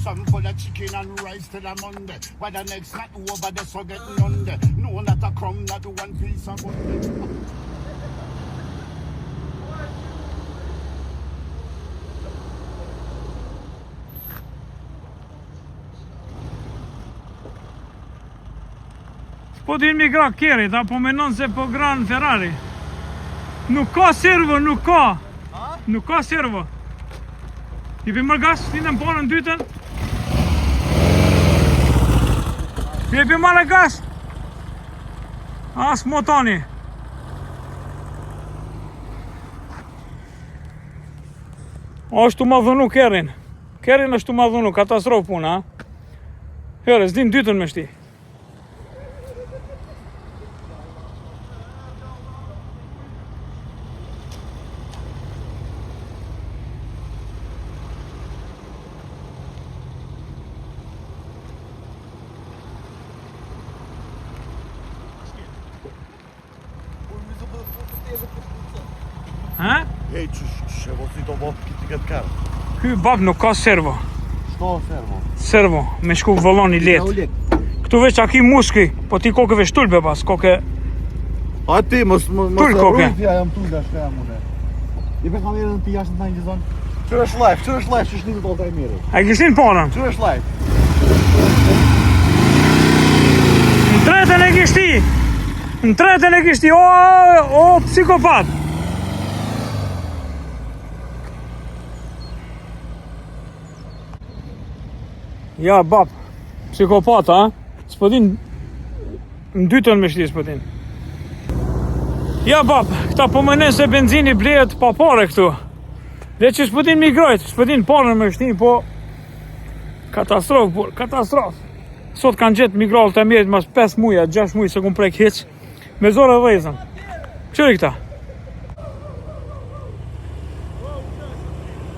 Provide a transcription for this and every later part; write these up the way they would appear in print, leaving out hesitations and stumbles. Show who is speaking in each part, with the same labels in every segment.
Speaker 1: Some for the chicken and rice till a Monday. Why the next night over the so getting under. No, not a crumb, not one piece of money.
Speaker 2: Po din mi gra kerit, apo menon se po gran Ferrari. Nuk ka servo, nuk ka. Nuk ka servo. I për mërë gas, ti në më porën dytën. I për mërë gas. As motoni. Ashtu ma dhunu kerin. Kerin është tu ma dhunu, katastrof puna. Here, s'din dytën me shti. Ha?
Speaker 3: Hej, që vosi to bot këti këtë kërë?
Speaker 2: Ky bab nuk ka servo.
Speaker 3: Shto servo?
Speaker 2: Servo, me shku vëllon i let. Këtu veç aki muski, po ti kokëve shtulbe pas, koke...
Speaker 3: A ti, mos
Speaker 2: Tull koke.
Speaker 3: Jam tull da shka jam une. I për kamerën ti jashtë në gjizon. Qërë është live, që shnimë të oltaj mirë?
Speaker 2: A i kishtin ponën?
Speaker 3: Qërë është live?
Speaker 2: Në tretën e kishti! Në tretën e kishti, o psikopat! Ja, bab, psikopata, ha? S'po din, në dytën me shti s'po din. Ja, bab, këta po mënen se benzini blehet pa pare këtu. Dhe që s'po din migrojt, s'po din parën me shti, po... Katastrof, bur, katastrof. Sot kanë gjetë migrallë të mjerit mas 5 muja, 6 muj se kun prek hiq. Me zore dhezën. Qëri këta?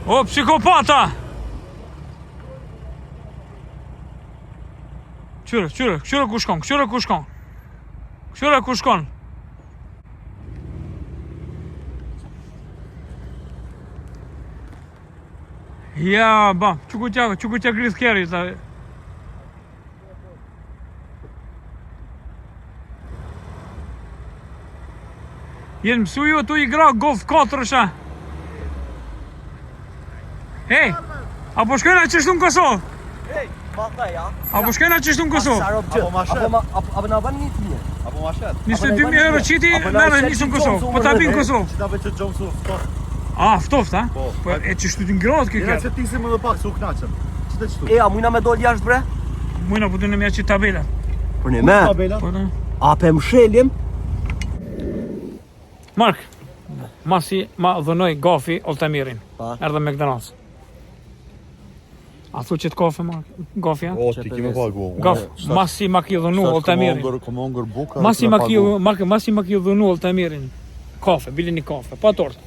Speaker 2: O, psikopata! Këqyre ku shkon, këqyre ku shkon. Ja, ba, që ku tja grisë keri, ta... Jenë mësu ju tu i gra Golf 4-sha. Hej, apo shkojna qështu në Kosovë?
Speaker 4: Hej, Malta, ja.
Speaker 2: Apo shkojna qështu në Kosovë?
Speaker 3: Apo mashet?
Speaker 4: Apo na ban një tine.
Speaker 3: Apo mashet?
Speaker 2: 22.000 euro qiti, merë njësë në Kosovë, po ta binë në Kosovë.
Speaker 3: Që ta veç që gjomë su ftoft.
Speaker 2: A, ftoft, ha?
Speaker 3: Po.
Speaker 2: Po e qështu t'in gradë këtë
Speaker 3: Jena
Speaker 2: kërë.
Speaker 3: që tisim më dhe pak, su knaqëm. Që të qëtu?
Speaker 4: E, a mujna me dol jashtë bre?
Speaker 2: Mujna po t'u në mja që tabela.
Speaker 4: Për një me.
Speaker 3: Tabela?
Speaker 2: Po të...
Speaker 4: A pe më shelim?
Speaker 2: Mark, masi ma dhënoj Gafi Oltamirin.
Speaker 4: Pa.
Speaker 2: Erdhe McDonald's. A thu që t'kafe, Mark? Gafi, ha?
Speaker 3: O, ti kime pagu.
Speaker 2: Gaf, masi ma ki dhënu Oltamirin.
Speaker 3: Kom ongër buka.
Speaker 2: Masi ma ki dhënu Oltamirin. Kafe, bili një kafe, pa torta.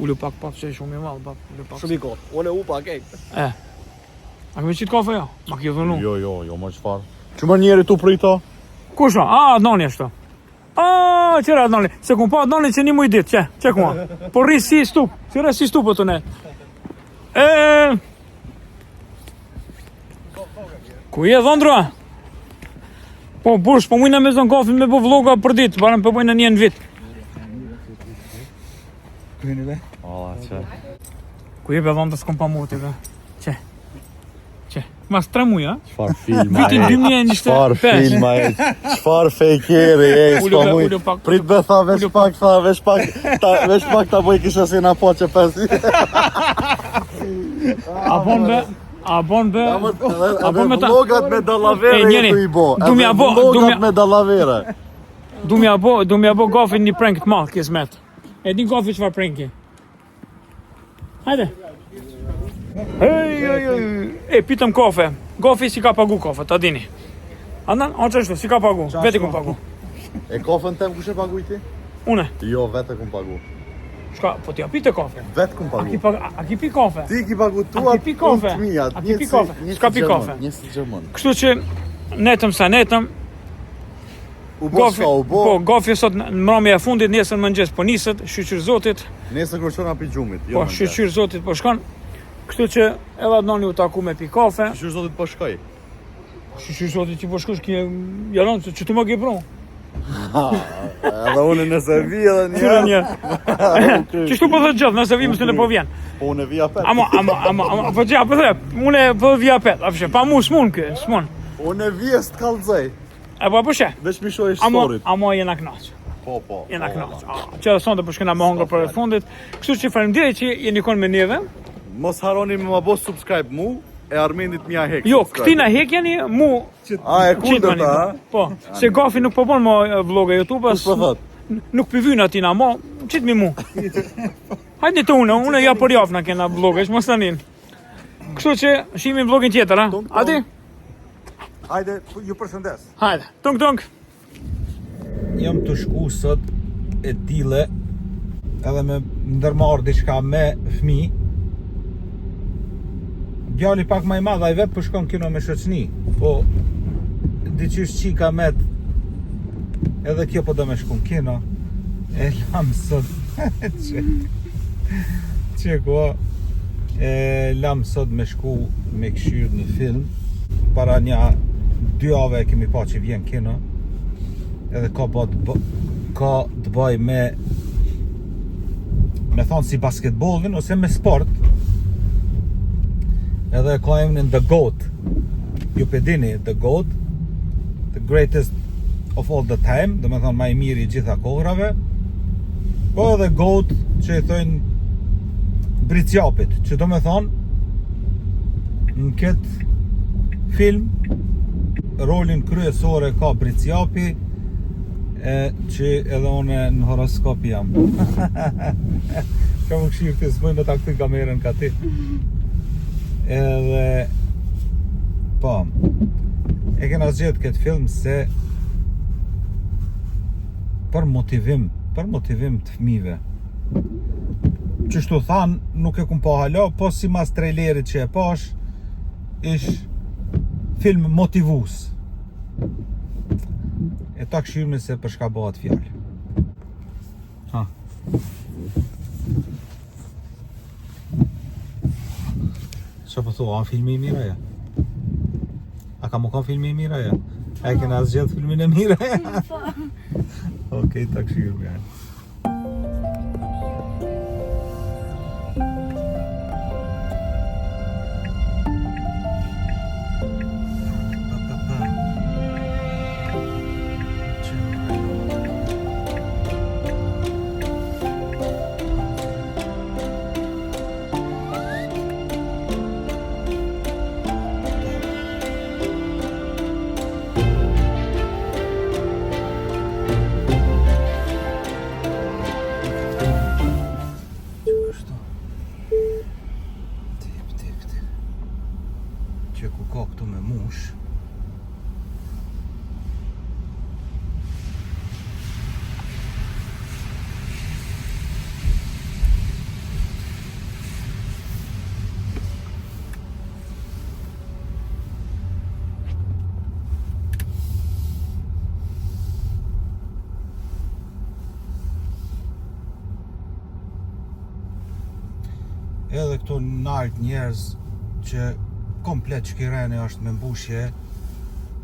Speaker 2: Ullu pak që e shumë i malë, bab.
Speaker 4: Shumë i gotë. One u pak, e.
Speaker 2: A kemi qitë kafe, ja? Ma ki dhënu.
Speaker 3: Jo, ma qëfar. Që më njeri tu prita?
Speaker 2: Kusha? A, Adnani është. A, qëra Adnani? Se kun pa Adnani që një muj ditë, që kuma? Po rri si stup, qëra si stup të ne. Ku je dhëndrua? Po, bursh, po mujna me zonë kafin me po vloga për ditë, barën për mujna një në vit.
Speaker 3: Ku jeni be? Alla, që.
Speaker 2: Ku je be dhëndë s'kom pa muti, be? Që? Mas 3 muj, ha?
Speaker 3: Qfar filma
Speaker 2: Vitin 2025.
Speaker 3: Qfar filma e, qfar fejkeri e, s'pa muj.
Speaker 2: Ullu pak.
Speaker 3: Prit be tha, vesh pak ta boj kisha si na po që pesi.
Speaker 2: A bon be? A bon me ta...
Speaker 3: Vlogat me dallavere e tu i bo. Vlogat me dallavere.
Speaker 2: Du mja bo Gafin një prank të madh, kismet. E din Gafi çfarë pranki? Hajde. E, pitëm kafe. Gafi si ka pagu kafe, ta dini. Andan, qështu, si ka pagu, veti kum pagu.
Speaker 3: E kafën tem kush e pagu i ti?
Speaker 2: Une.
Speaker 3: Jo, vete kum pagu.
Speaker 2: Shka, po t'ja pite kafe.
Speaker 3: Vet kum pagu.
Speaker 2: A ki pi kafe?
Speaker 3: Ti ki pagu tu
Speaker 2: A ki pi kafe? A ki pi kafe? S'ka pi kafe.
Speaker 3: Njësi Gjermën.
Speaker 2: Kështu që, netëm sa netëm,
Speaker 3: U bo s'ka u bo.
Speaker 2: Po, Gafi sot në mramja e fundit, nesër mëngjes po niset, shqyqyr zotit.
Speaker 3: Nesër kërë qona pi gjumit.
Speaker 2: Po, shqyqyr zotit po shkon. Kështu që edhe Adnani u taku me pi kafe.
Speaker 3: Qysh zotit po shkoj?
Speaker 2: Qysh zotit që po shkosh kje jaron që të më ke pron.
Speaker 3: Edhe unë nëse vi edhe
Speaker 2: Qyre një. Qështu po thot gjithë, nëse vi mësë në po vjen.
Speaker 3: Po unë vija pet.
Speaker 2: Ama, po që po thep, unë po vija pet, afshe, pa mu s'mun kë, s'mun.
Speaker 3: Unë vija s'kallëzoj.
Speaker 2: E po she.
Speaker 3: Veç mi shoj storit.
Speaker 2: Ama jena knaq.
Speaker 3: Po.
Speaker 2: Jena knaq. Që edhe sonte po shkena më hongër për e fundit. Kështu që faleminderit që jeni kon me neve.
Speaker 3: Mos harroni me ma bo subscribe mu, e Armendit mja hek.
Speaker 2: Jo, këti na hekjeni, mu...
Speaker 3: A, e kundër ta, ha?
Speaker 2: Po, se Gafi nuk po bon më vloga YouTube-as.
Speaker 3: Po thot.
Speaker 2: Nuk pëvyn atina, mo, qitë mi mu. Hajde të une ja për javë na kena vloga, ishë mos tanin. Kështu që shihemi vlogin tjetër, ha? Ati?
Speaker 3: Hajde, ju përshëndes.
Speaker 2: Hajde, tung.
Speaker 5: Jam të shku sot e dile edhe me ndërmarr diçka me fmi. Djali pak më i madh ai vet po shkon kino me shoqni. Po diçish qika met edhe kjo po do me shkon kino. E lam sot që ko e lam sot me shku me këshyr në film. Para një 2 javë kemi pa që vjen kino. Edhe ka të bëj me thonë si basketballin ose me sport. Edhe ka emrin The GOAT. Ju pe dini The GOAT, the greatest of all the time, do me thonë ma i miri i gjitha kohërave. Po edhe GOAT që i thojnë Bricjapit, që do me thonë në këtë film rolin kryesore ka Bricjapi, që edhe une në horoskop jam. Ka më këshirë të s'moj me ta këthy kamerën ka ti. Edhe po e kena zgjedh këtë film se për motivim të fëmijëve. Qështu than, nuk e kum pa halo, po si mas trailerit që e pash, ish film motivus. E ta këshirëmi se për shka bëhat fjallë. Ha. Që po thua, a filmi i mira ja? A ka më ka filmi i mira ja? A e kena zgjedh filmin e mira ja? Okej, ta këshirëmi ja. Që ku ka këtu me mush. Edhe këtu nalt njerëz që komplet shkireni është me mbushje,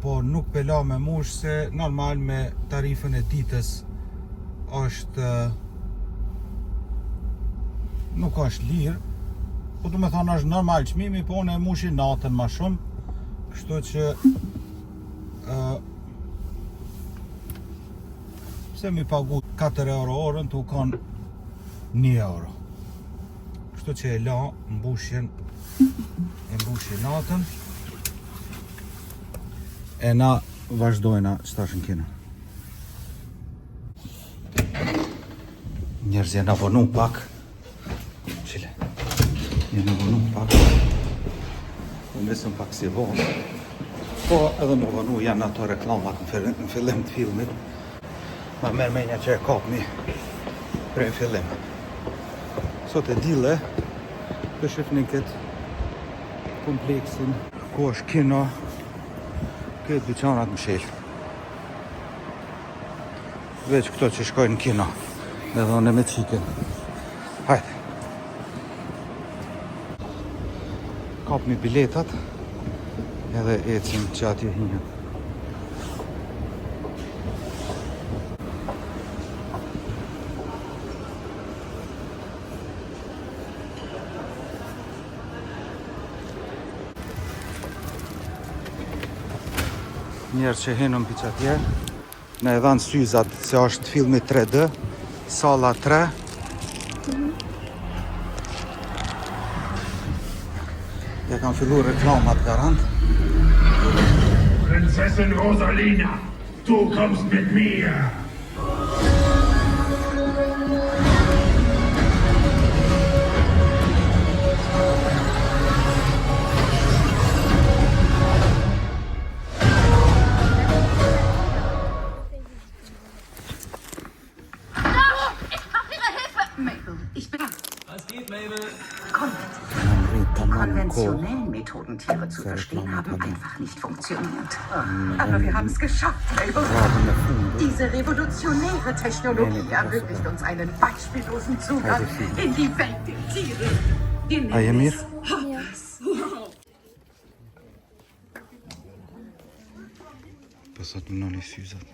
Speaker 5: po nuk pela me mush se normal me tarifën e ditës është nuk është lirë, po du me thonë është normal çmimi, po unë e mushi natën ma shumë, kështu që se mi pagu 4 euro orën, të u kanë 1 euro. Kështu që e la mbushjen natën. E na vazhdojna që tash në kina. Njerëz janë abonu pak. Qile. Janë abonu pak. Unë besëm pak si e vonë. Po edhe më abonu janë ato reklamat në fillim të filmit. Ma merr menja që e kapni prej në fillim. Sot e dile, të shifni këtë kompleksin ku është kino, këtë dyqanat më shelë. Veç këto që shkojnë në kino, dhe dhone me qiken. Hajde. kapmi biletat edhe ecim që atje hinjën. Njerë që hinëm për që atje, në e dhanë syzat se është filmi 3D, sala 3. Ja kam fillu reklamat garant.
Speaker 6: Prinzessin Rosalina, du kommst mit mir.
Speaker 7: Konventionellen Methoden, Tiere zu verstehen, haben einfach nicht funktioniert. Aber wir haben es geschafft, Mabel. Diese revolutionäre Technologie ermöglicht uns einen beispiellosen Zugang in die Welt der Tiere. Wir nennen es Wow.
Speaker 5: Pasat më nëni syzat.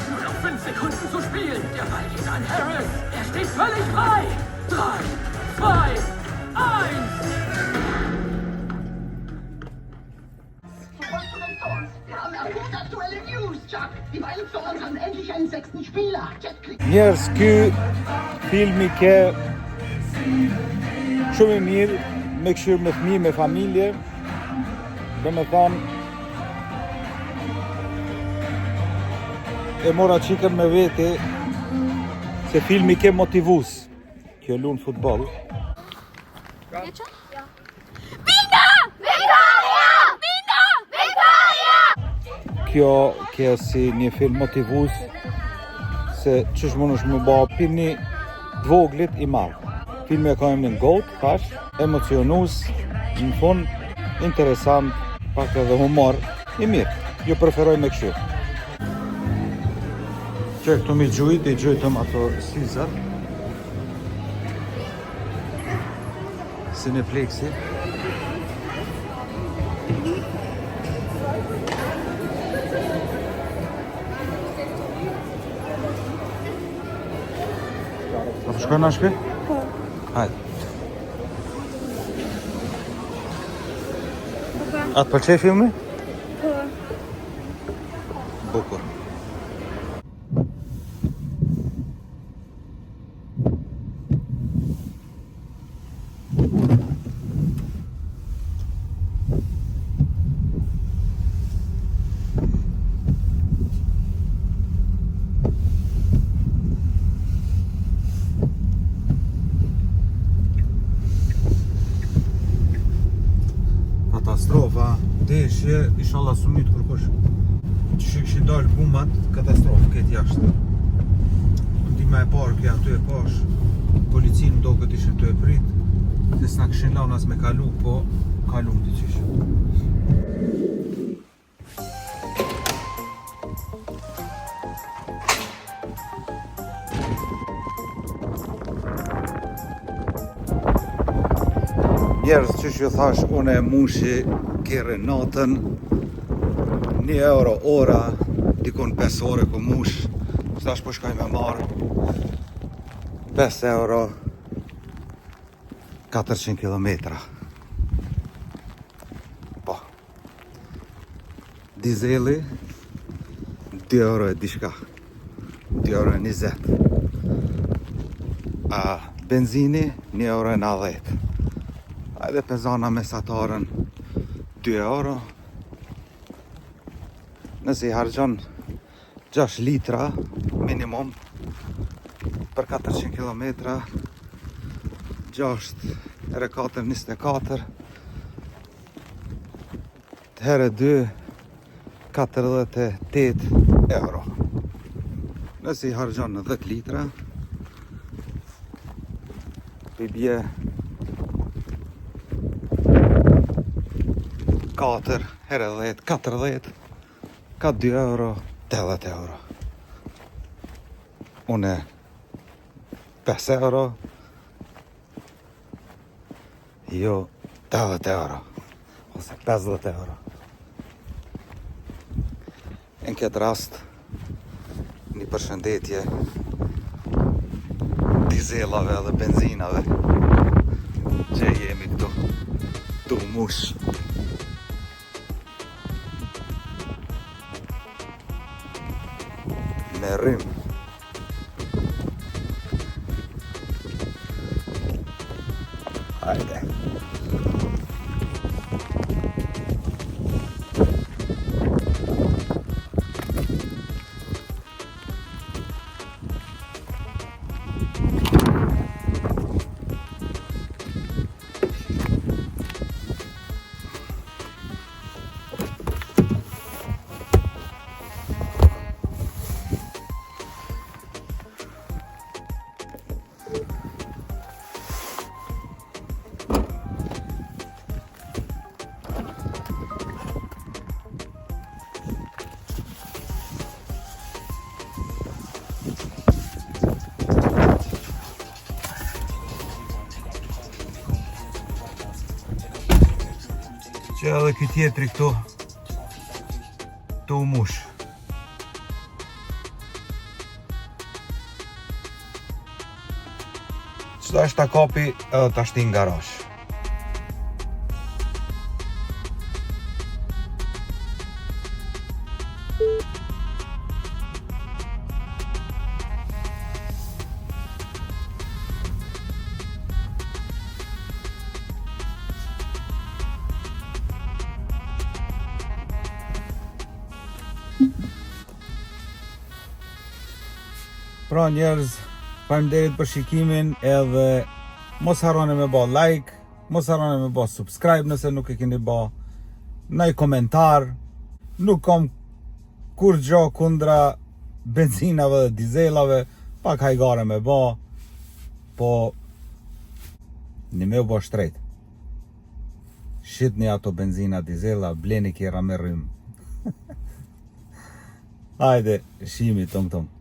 Speaker 8: Nur noch 5 Sekunden zu spielen. Der Ball geht an Harris. Er steht völlig frei. 3, 2, 1.
Speaker 7: Wir haben aktuelle News, Chuck. Die Weilen für uns haben endlich einen 6. Spieler.
Speaker 3: Njerës, ky filmi ke shumë i mirë, me këshirë me fëmijë, me familje. Dhe me thamë, e mora qikën me vete se filmi ke motivus. Kjo lunë futbol. Kjo ke si një film motivus se qësh mund është më ba filmi dvoglit i marë. Filmi e ka emrin GOAT, thash, emocionus, në fund, interesant, pak edhe humor, i mirë. Jo preferoj me këshirë. Që këtu mi gjujt, i gjujtëm ato syzat. Cineplexi. A po shkojnë na shpi? Po. Hajde. A të pëlqej filmi? Po. Bukur. Katastrofa, deshje, inshallah sumit kërkosh. Që këshin dalë gumat, katastrofë këtë jashtë. Ndima e parë këja aty e pash, policinë do këtë ishin të e prit, dhe s'na këshin lau nas me kalu, po kalu më të qishë. Njerës që ju thash, une e mushi kere natën, 1 euro ora, dikon 5 ore ku mush, që tash po shkaj me marë, 5 euro, 400 kilometra. Po. Dizeli, 2 euro e dishka, 2 euro e 20. A benzini, 1 euro e 90. Ajde pezana mesatarën 2 euro. Nëse i hargjon 6 litra minimum për 400 kilometra, 6 ere 4, 24, herë 2 48 euro. Nëse i harxhon në 10 litra, i bje 4 herë 10, 40, ka 2 euro, 80 euro. Une 5 euro, jo 80 euro, ose 50 euro. Në këtë rast, një përshëndetje dizelave dhe benzinave që jemi këtu tu mush. Me rrim. Hajde. Që edhe këtë tjetëri këtu të mush. Qëta është ta kapi edhe ta shti në garash. Pra njerëz, faleminderit për shikimin, edhe mos harroni me bë like, mos harroni me bë subscribe nëse nuk e keni bë, ndaj komentar. Nuk kam kur gjë kundra benzinave dhe dizelave, pak hajgare me bë, po një me u bë shtrejt. Shitni ato benzina, dizela, bleni kjera me rrim. Hajde, shimi tom tom.